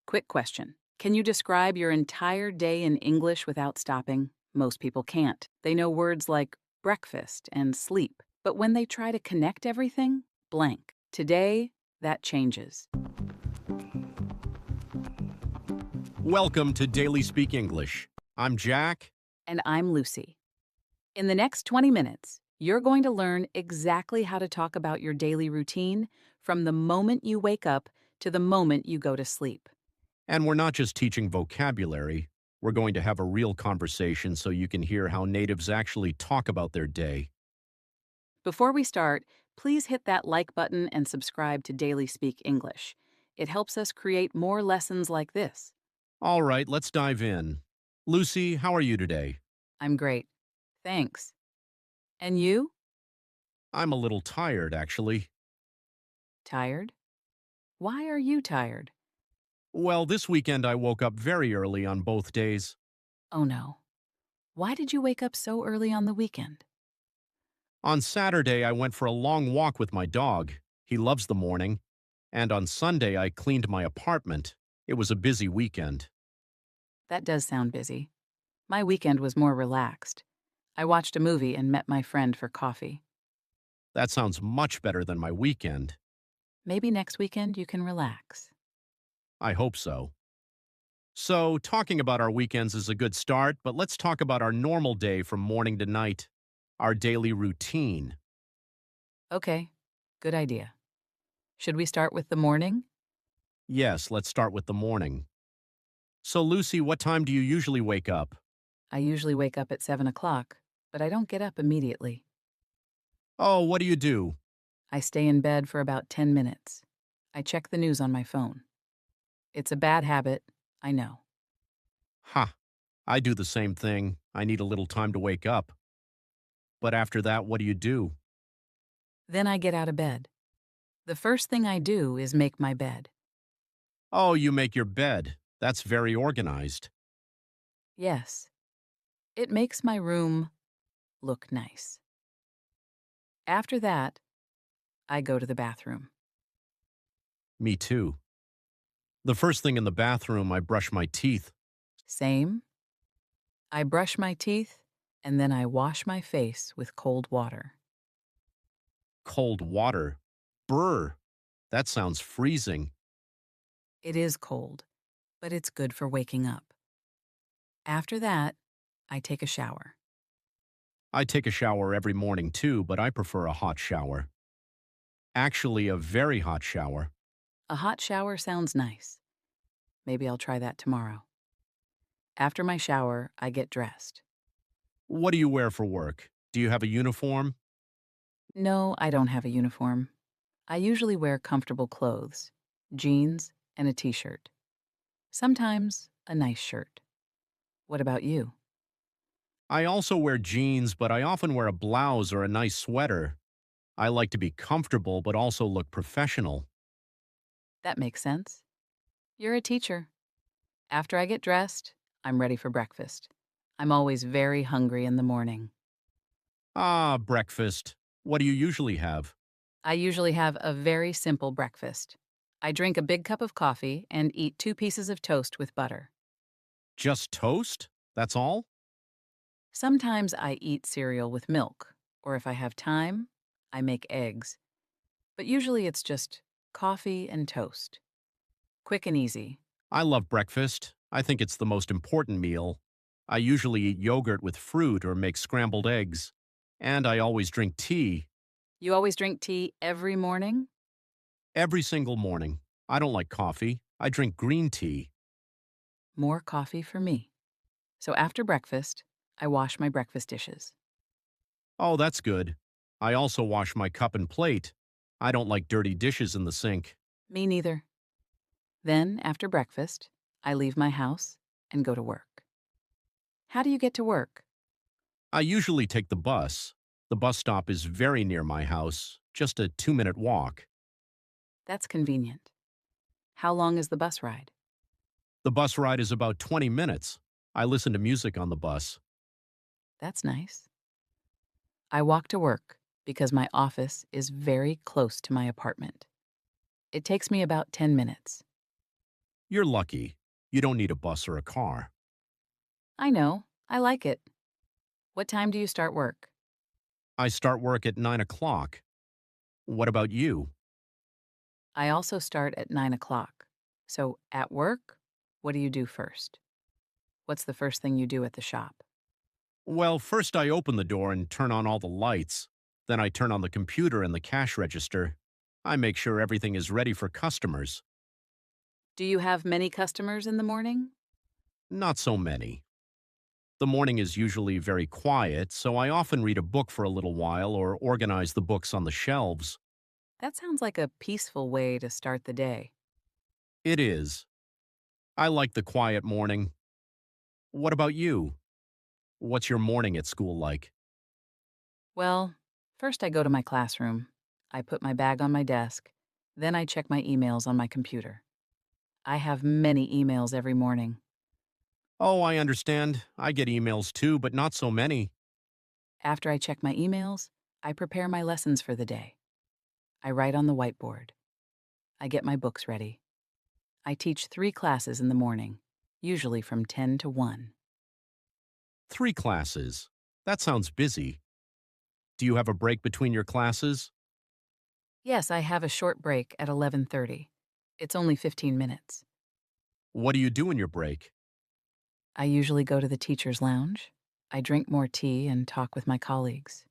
Quick question. Can you describe your entire day in English without stopping? Most people can't. They know words like breakfast and sleep, but when they try to connect everything, blank. Today, that changes. Welcome to Daily Speak English. I'm Jack. And I'm Lucy. In the next 20 minutes, you're going to learn exactly how to talk about your daily routine from the moment you wake up to the moment you go to sleep. And we're not just teaching vocabulary, we're going to have a real conversation so you can hear how natives actually talk about their day. Before we start, please hit that like button and subscribe to Daily Speak English. It helps us create more lessons like this. All right, let's dive in. Lucy, how are you today? I'm great. Thanks. And you? I'm a little tired, actually. Tired? Why are you tired? Well, this weekend I woke up very early on both days. Oh no. Why did you wake up so early on the weekend? On Saturday, I went for a long walk with my dog. He loves the morning. And on Sunday, I cleaned my apartment. It was a busy weekend. That does sound busy. My weekend was more relaxed. I watched a movie and met my friend for coffee. That sounds much better than my weekend. Maybe next weekend you can relax. I hope so. So, talking about our weekends is a good start, but let's talk about our normal day from morning to night, our daily routine. Okay, good idea. Should we start with the morning? Yes, let's start with the morning. So, Lucy, what time do you usually wake up? I usually wake up at 7 o'clock, but I don't get up immediately. Oh, what do you do? I stay in bed for about 10 minutes. I check the news on my phone. It's a bad habit, I know. Ha, I do the same thing. I need a little time to wake up. But after that, what do you do? Then I get out of bed. The first thing I do is make my bed. Oh, you make your bed. That's very organized. Yes, it makes my room look nice. After that, I go to the bathroom. Me too. The first thing in the bathroom, I brush my teeth. Same. I brush my teeth and then I wash my face with cold water. Cold water. Brr. That sounds freezing. It is cold, but it's good for waking up. After that, I take a shower. I take a shower every morning too, but I prefer a hot shower. Actually, a very hot shower. A hot shower sounds nice. Maybe I'll try that tomorrow. After my shower, I get dressed. What do you wear for work? Do you have a uniform? No, I don't have a uniform. I usually wear comfortable clothes, jeans, and a t-shirt. Sometimes a nice shirt. What about you? I also wear jeans, but I often wear a blouse or a nice sweater. I like to be comfortable, but also look professional. That makes sense. You're a teacher. After I get dressed, I'm ready for breakfast. I'm always very hungry in the morning. Ah, breakfast. What do you usually have? I usually have a very simple breakfast. I drink a big cup of coffee and eat 2 pieces of toast with butter. Just toast? That's all? Sometimes I eat cereal with milk, or if I have time, I make eggs. But usually it's just coffee and toast. Quick and easy. I love breakfast. I think it's the most important meal. I usually eat yogurt with fruit or make scrambled eggs. And I always drink tea You always drink tea every morning? every single morning. I don't like coffee. I drink green tea. More coffee for me. So after breakfast, I wash my breakfast dishes. Oh, that's good. I also wash my cup and plate. I don't like dirty dishes in the sink. Me neither. Then, after breakfast, I leave my house and go to work. How do you get to work? I usually take the bus. The bus stop is very near my house, just a 2-minute walk. That's convenient. How long is the bus ride? The bus ride is about 20 minutes. I listen to music on the bus. That's nice. I walk to work because my office is very close to my apartment. It takes me about 10 minutes. You're lucky. You don't need a bus or a car. I know. I like it. What time do you start work? I start work at 9 o'clock. What about you? I also start at 9 o'clock. So, at work, what do you do first? What's the first thing you do at the shop? Well, first I open the door and turn on all the lights. Then I turn on the computer and the cash register. I make sure everything is ready for customers. Do you have many customers in the morning? Not so many. The morning is usually very quiet, so I often read a book for a little while or organize the books on the shelves. That sounds like a peaceful way to start the day. It is. I like the quiet morning. What about you? What's your morning at school like? Well, first I go to my classroom. I put my bag on my desk. Then I check my emails on my computer. I have many emails every morning. Oh, I understand. I get emails too, but not so many. After I check my emails, I prepare my lessons for the day. I write on the whiteboard. I get my books ready. I teach 3 classes in the morning, usually from 10 to 1. 3 classes. That sounds busy. Do you have a break between your classes? Yes, I have a short break at 11:30. It's only 15 minutes. What do you do in your break? I usually go to the teacher's lounge. I drink more tea and talk with my colleagues.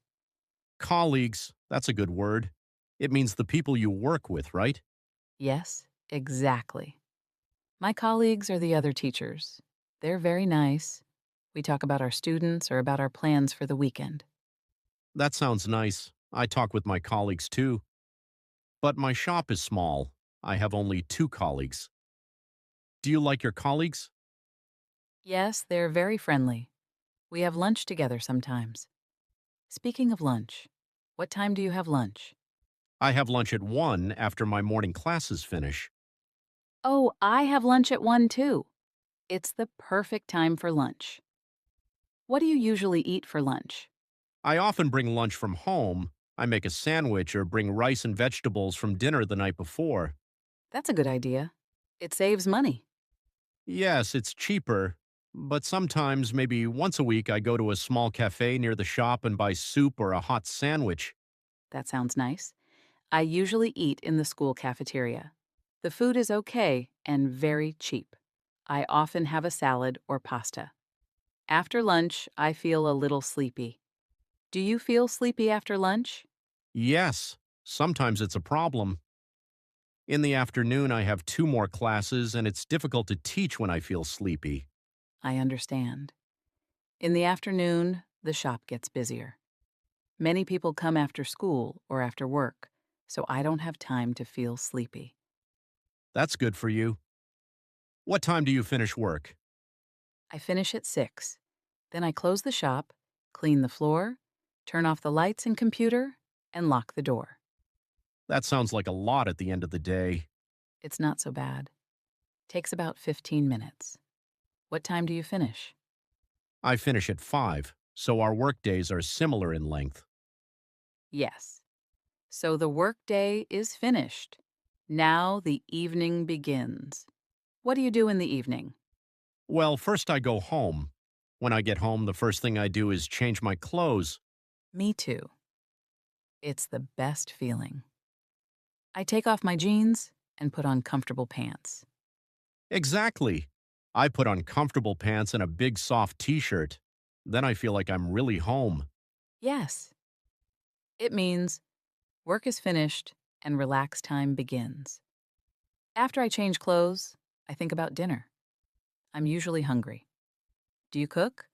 Colleagues. That's a good word. It means the people you work with, right? Yes, exactly. My colleagues are the other teachers. They're very nice. We talk about our students or about our plans for the weekend. That sounds nice. I talk with my colleagues too. But my shop is small. I have only 2 colleagues. Do you like your colleagues? Yes, they're very friendly. We have lunch together sometimes. Speaking of lunch, what time do you have lunch? I have lunch at 1 after my morning classes finish. Oh, I have lunch at 1 too. It's the perfect time for lunch. What do you usually eat for lunch? I often bring lunch from home. I make a sandwich or bring rice and vegetables from dinner the night before. That's a good idea. It saves money. Yes, it's cheaper, but sometimes, maybe once a week, I go to a small cafe near the shop and buy soup or a hot sandwich. That sounds nice. I usually eat in the school cafeteria. The food is okay and very cheap. I often have a salad or pasta. After lunch, I feel a little sleepy. Do you feel sleepy after lunch? Yes, sometimes it's a problem. In the afternoon, I have 2 more classes, and it's difficult to teach when I feel sleepy. I understand. In the afternoon, the shop gets busier. Many people come after school or after work, so I don't have time to feel sleepy. That's good for you. What time do you finish work? I finish at 6. Then I close the shop, clean the floor, turn off the lights and computer, and lock the door. That sounds like a lot at the end of the day. It's not so bad. Takes about 15 minutes. What time do you finish? I finish at 5, so our work days are similar in length. Yes. So the workday is finished. Now the evening begins. What do you do in the evening? Well, first I go home. When I get home, the first thing I do is change my clothes. Me too. It's the best feeling. I take off my jeans and put on comfortable pants. Exactly. I put on comfortable pants and a big soft t-shirt. Then I feel like I'm really home. Yes. It means work is finished and relax time begins. After I change clothes, I think about dinner. I'm usually hungry. Do you cook?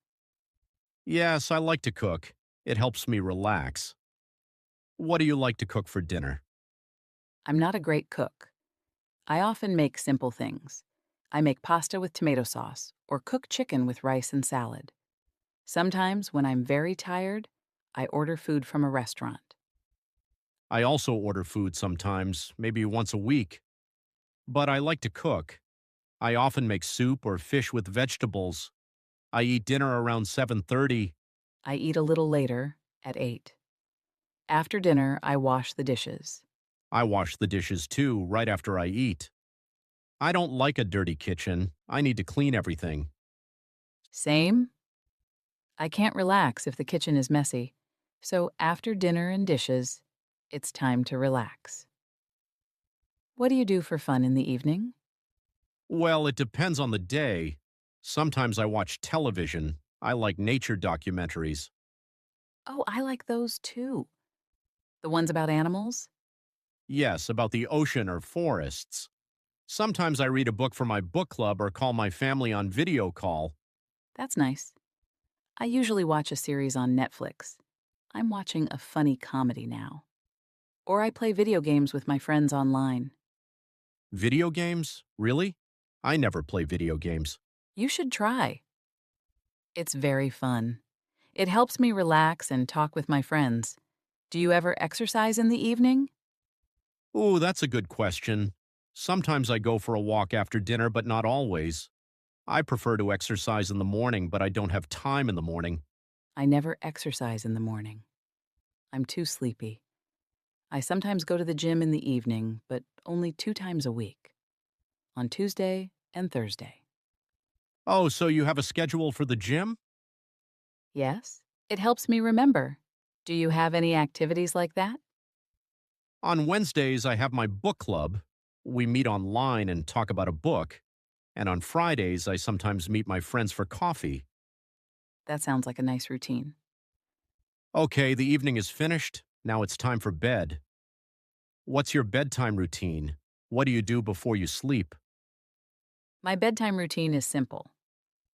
Yes, I like to cook. It helps me relax. What do you like to cook for dinner? I'm not a great cook. I often make simple things. I make pasta with tomato sauce or cook chicken with rice and salad. Sometimes, when I'm very tired, I order food from a restaurant. I also order food sometimes, maybe once a week. But I like to cook. I often make soup or fish with vegetables. I eat dinner around 7:30. I eat a little later, at 8. After dinner, I wash the dishes. I wash the dishes too, right after I eat. I don't like a dirty kitchen. I need to clean everything. Same. I can't relax if the kitchen is messy. So after dinner and dishes, it's time to relax. What do you do for fun in the evening? Well, it depends on the day. Sometimes I watch television. I like nature documentaries. Oh, I like those too. The ones about animals? Yes, about the ocean or forests. Sometimes I read a book for my book club or call my family on video call. That's nice. I usually watch a series on Netflix. I'm watching a funny comedy now. Or I play video games with my friends online. Video games? Really? I never play video games. You should try. It's very fun. It helps me relax and talk with my friends. Do you ever exercise in the evening? Ooh, that's a good question. Sometimes I go for a walk after dinner, but not always. I prefer to exercise in the morning, but I don't have time in the morning. I never exercise in the morning. I'm too sleepy. I sometimes go to the gym in the evening, but only 2 times a week, on Tuesday and Thursday. Oh, so you have a schedule for the gym? Yes, it helps me remember. Do you have any activities like that? On Wednesdays, I have my book club. We meet online and talk about a book. And on Fridays, I sometimes meet my friends for coffee. That sounds like a nice routine. Okay, the evening is finished. Now it's time for bed. What's your bedtime routine? What do you do before you sleep? My bedtime routine is simple.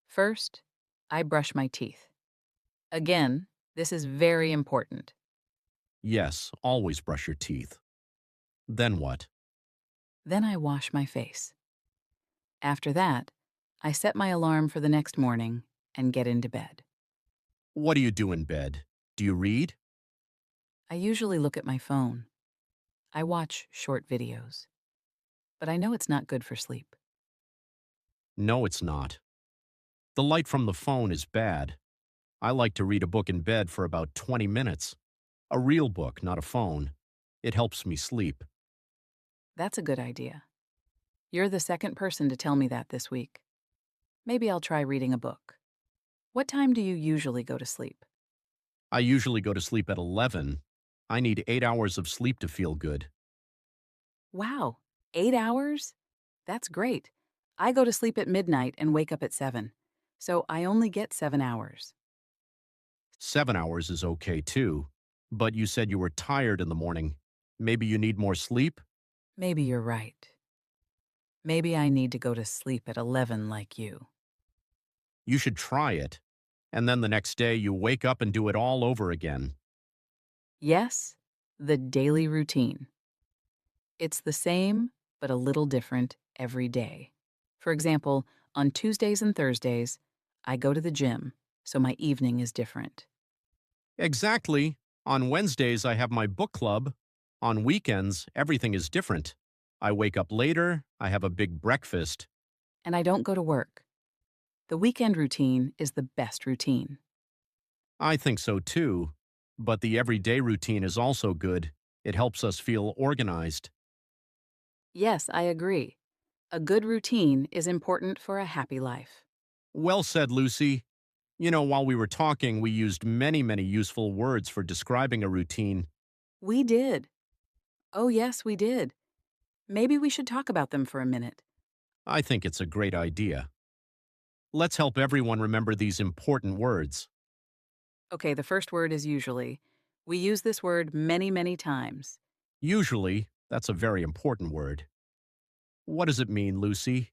First, I brush my teeth. Again, this is very important. Yes, always brush your teeth. Then what? Then I wash my face. After that, I set my alarm for the next morning and get into bed. What do you do in bed? Do you read? I usually look at my phone. I watch short videos. But I know it's not good for sleep. No, it's not. The light from the phone is bad. I like to read a book in bed for about 20 minutes. A real book, not a phone. It helps me sleep. That's a good idea. You're the second person to tell me that this week. Maybe I'll try reading a book. What time do you usually go to sleep? I usually go to sleep at 11. I need 8 hours of sleep to feel good. Wow, 8 hours? That's great. I go to sleep at midnight and wake up at 7, so I only get 7 hours. 7 hours is okay too. But you said you were tired in the morning. Maybe you need more sleep? Maybe you're right. Maybe I need to go to sleep at 11 like you. You should try it. And then the next day you wake up and do it all over again. Yes, the daily routine. It's the same, but a little different every day. For example, on Tuesdays and Thursdays, I go to the gym, so my evening is different. Exactly. On Wednesdays, I have my book club. On weekends, everything is different. I wake up later, I have a big breakfast. And I don't go to work. The weekend routine is the best routine. I think so too. But the everyday routine is also good. It helps us feel organized. Yes, I agree. A good routine is important for a happy life. Well said, Lucy. You know, while we were talking, we used many useful words for describing a routine. We did. Oh, yes, we did. Maybe we should talk about them for a minute. I think it's a great idea. Let's help everyone remember these important words. Okay, the first word is usually. We use this word many times. Usually, that's a very important word. What does it mean, Lucy?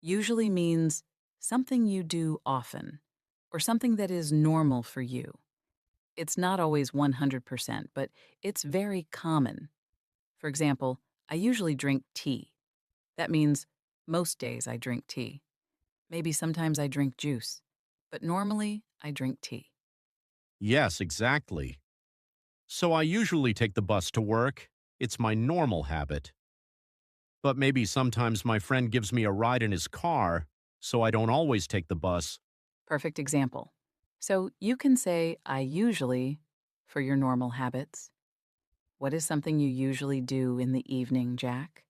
Usually means something you do often, or something that is normal for you. It's not always 100%, but it's very common. For example, I usually drink tea. That means most days I drink tea. Maybe sometimes I drink juice, but normally I drink tea. Yes, exactly. So I usually take the bus to work. It's my normal habit. But maybe sometimes my friend gives me a ride in his car, so I don't always take the bus. Perfect example. So you can say, I usually, for your normal habits. What is something you usually do in the evening, Jack?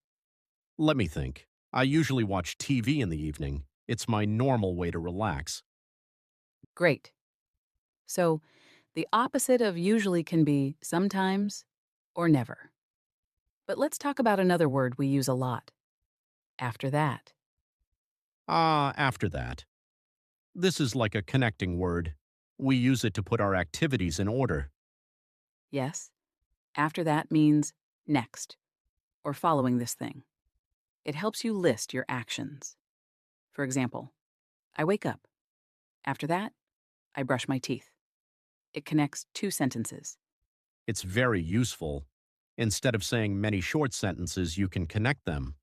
Let me think. I usually watch TV in the evening. It's my normal way to relax. Great. So, the opposite of usually can be sometimes or never. But let's talk about another word we use a lot after that. After that. This is like a connecting word. We use it to put our activities in order. Yes, after that means next or following this thing. It helps you list your actions. For example, I wake up. After that, I brush my teeth. It connects two sentences. It's very useful. Instead of saying many short sentences, you can connect them.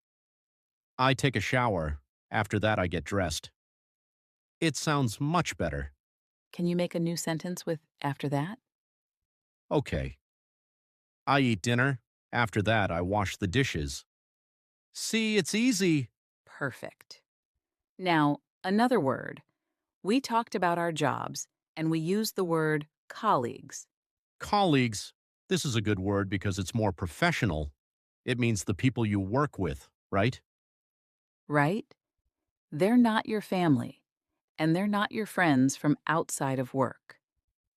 I take a shower. After that, I get dressed. It sounds much better. Can you make a new sentence with after that? Okay. I eat dinner. After that, I wash the dishes. See, it's easy. Perfect. Now, another word. We talked about our jobs and we used the word colleagues, Colleagues. This is a good word because it's more professional. It means the people you work with, right? right? They're not your family and they're not your friends from outside of work.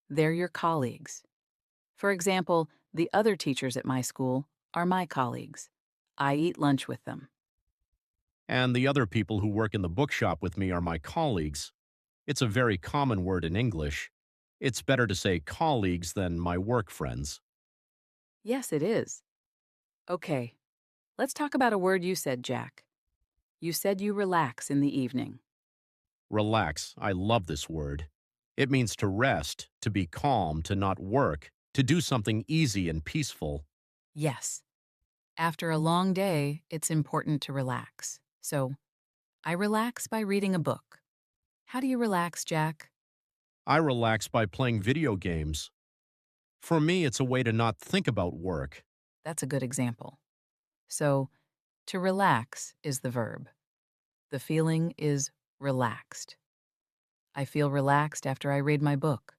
They're your colleagues. For example, the other teachers at my school are my colleagues. I eat lunch with them. And the other people who work in the bookshop with me are my colleagues. It's a very common word in English. It's better to say colleagues than my work friends. Yes, it is. Okay, let's talk about a word you said, Jack. You said you relax in the evening. Relax. I love this word. It means to rest, to be calm, to not work, to do something easy and peaceful. Yes. After a long day, it's important to relax. So, I relax by reading a book. How do you relax, Jack? I relax by playing video games. For me, it's a way to not think about work. That's a good example. So, to relax is the verb. The feeling is relaxed. I feel relaxed after I read my book.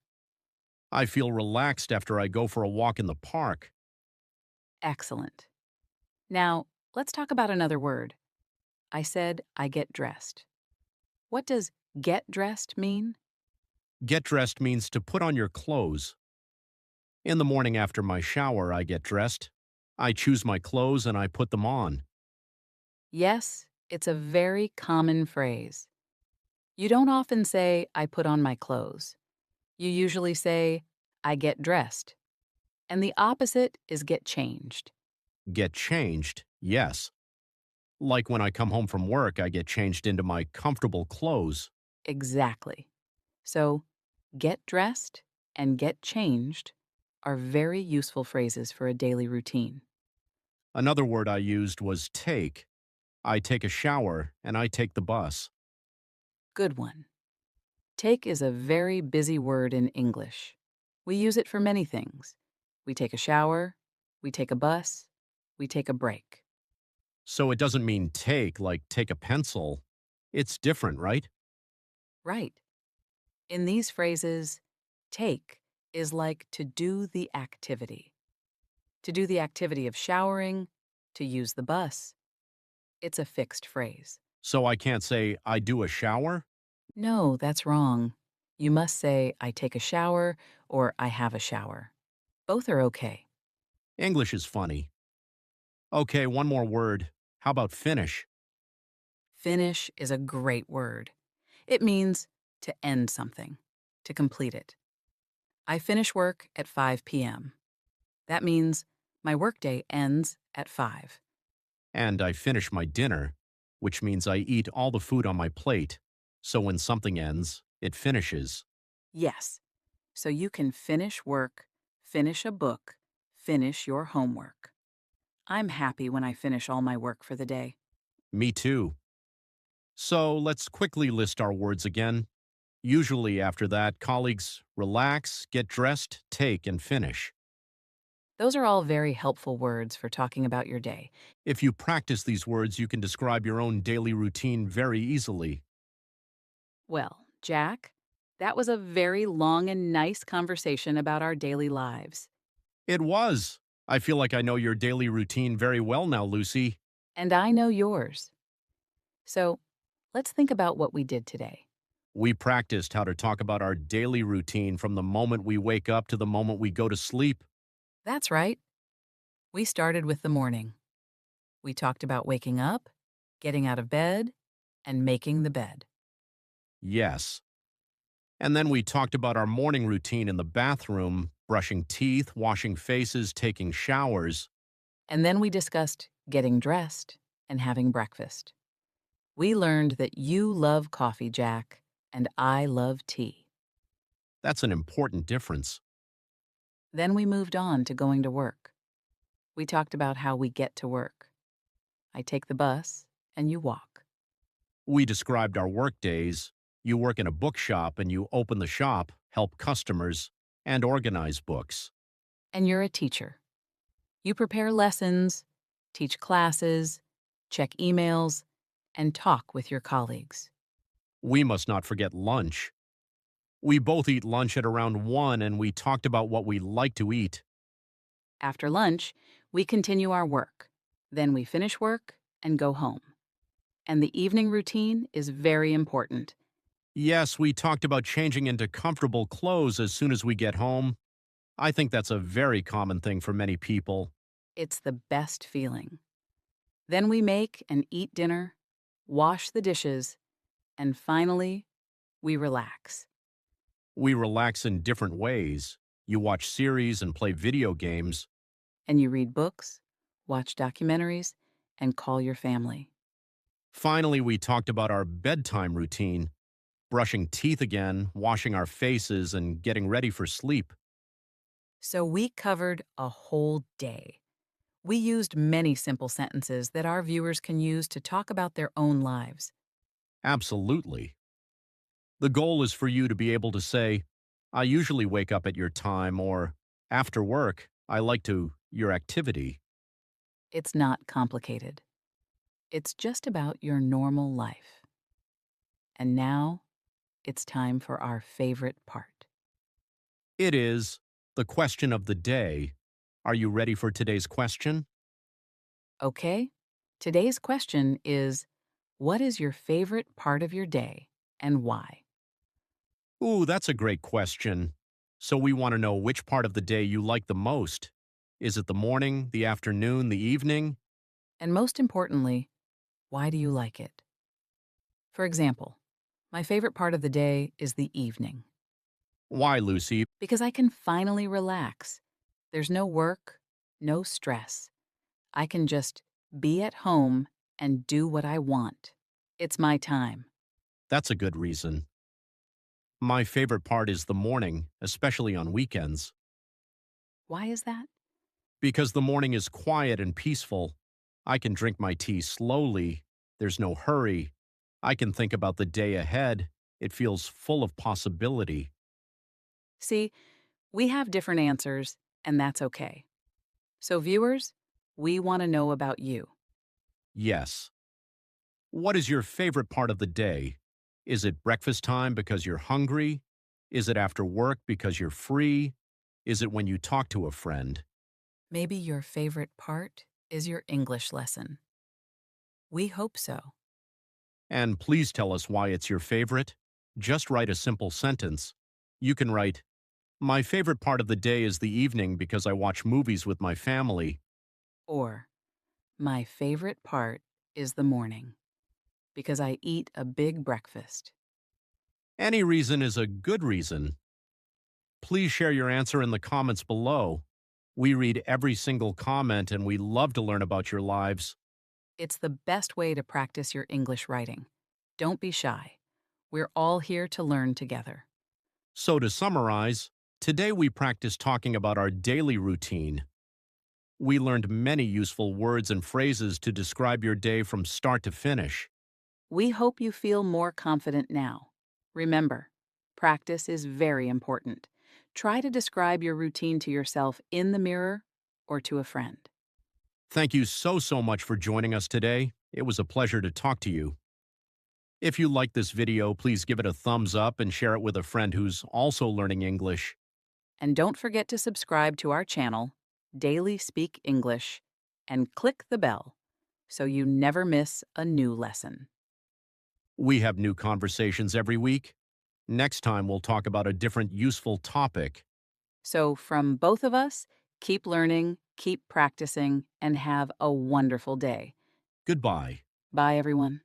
I feel relaxed after I go for a walk in the park. Excellent. Now, let's talk about another word. I said I get dressed. What does get dressed mean? Get dressed means to put on your clothes. In the morning after my shower, I get dressed. I choose my clothes and I put them on. Yes, it's a very common phrase. You don't often say, I put on my clothes. You usually say, I get dressed. And the opposite is get changed. Get changed, yes. Like when I come home from work, I get changed into my comfortable clothes. Exactly. So, get dressed and get changed are very useful phrases for a daily routine. Another word I used was take. I take a shower and I take the bus. Good one. Take is a very busy word in English. We use it for many things. We take a shower, we take a bus, we take a break. So it doesn't mean take like take a pencil. It's different, right? Right. In these phrases, take is like to do the activity. To do the activity of showering, to use the bus. It's a fixed phrase. So I can't say I do a shower? No, that's wrong. You must say, I take a shower or I have a shower. Both are okay. English is funny. Okay, one more word. How about finish? Finish is a great word. It means to end something, to complete it. I finish work at 5 p.m. That means my workday ends at 5. And I finish my dinner, which means I eat all the food on my plate. So when something ends, it finishes. Yes, so you can finish work, finish a book, finish your homework. I'm happy when I finish all my work for the day. Me too. So let's quickly list our words again. Usually after that, colleagues relax, get dressed, take, and finish. Those are all very helpful words for talking about your day. If you practice these words, you can describe your own daily routine very easily. Well, Jack, that was a very long and nice conversation about our daily lives. It was. I feel like I know your daily routine very well now, Lucy. And I know yours. So let's think about what we did today. We practiced how to talk about our daily routine from the moment we wake up to the moment we go to sleep. That's right. We started with the morning. We talked about waking up, getting out of bed, and making the bed. Yes. And then we talked about our morning routine in the bathroom, brushing teeth, washing faces, taking showers. And then we discussed getting dressed and having breakfast. We learned that you love coffee, Jack, and I love tea. That's an important difference. Then we moved on to going to work. We talked about how we get to work. I take the bus, and you walk. We described our work days. You work in a bookshop and you open the shop, help customers, and organize books. And you're a teacher. You prepare lessons, teach classes, check emails, and talk with your colleagues. We must not forget lunch. We both eat lunch at around 1 and we talked about what we like to eat. After lunch, we continue our work. Then we finish work and go home. And the evening routine is very important. Yes, we talked about changing into comfortable clothes as soon as we get home. I think that's a very common thing for many people. It's the best feeling. Then we make and eat dinner, wash the dishes, and finally, we relax. We relax in different ways. You watch series and play video games. And you read books, watch documentaries, and call your family. Finally, we talked about our bedtime routine, brushing teeth again, washing our faces, and getting ready for sleep. So we covered a whole day. We used many simple sentences that our viewers can use to talk about their own lives. Absolutely. The goal is for you to be able to say, I usually wake up at your time, or after work, I like to your activity. It's not complicated. It's just about your normal life. And now, it's time for our favorite part. It is the question of the day. Are you ready for today's question? Okay? Today's question is, what is your favorite part of your day and why? Ooh, that's a great question. So we want to know which part of the day you like the most. Is it the morning, the afternoon, the evening? And most importantly, why do you like it? For example, my favorite part of the day is the evening Why, Lucy? because I can finally relax. There's no work, no stress. I can just be at home and do what I want. It's my time. That's a good reason. My favorite part is the morning, especially on weekends, Why is that? because the morning is quiet and peaceful. I can drink my tea slowly. There's no hurry. I can think about the day ahead. It feels full of possibility. See, we have different answers, and that's okay. So, viewers, we want to know about you. Yes. What is your favorite part of the day? Is it breakfast time because you're hungry? Is it after work because you're free? Is it when you talk to a friend? Maybe your favorite part is your English lesson. We hope so. And please tell us why it's your favorite. Just write a simple sentence. You can write, my favorite part of the day is the evening because I watch movies with my family. Or, my favorite part is the morning because I eat a big breakfast. Any reason is a good reason. Please share your answer in the comments below. We read every single comment and we love to learn about your lives. It's the best way to practice your English writing. Don't be shy. We're all here to learn together. So to summarize, today we practiced talking about our daily routine. We learned many useful words and phrases to describe your day from start to finish. We hope you feel more confident now. Remember, practice is very important. Try to describe your routine to yourself in the mirror or to a friend. Thank you so much for joining us today. It was a pleasure to talk to you. If you liked this video, please give it a thumbs up and share it with a friend who's also learning English. And don't forget to subscribe to our channel, Daily Speak English, and click the bell so you never miss a new lesson. We have new conversations every week. Next time, we'll talk about a different useful topic. So, from both of us, keep learning, keep practicing, and have a wonderful day. Goodbye. Bye, everyone.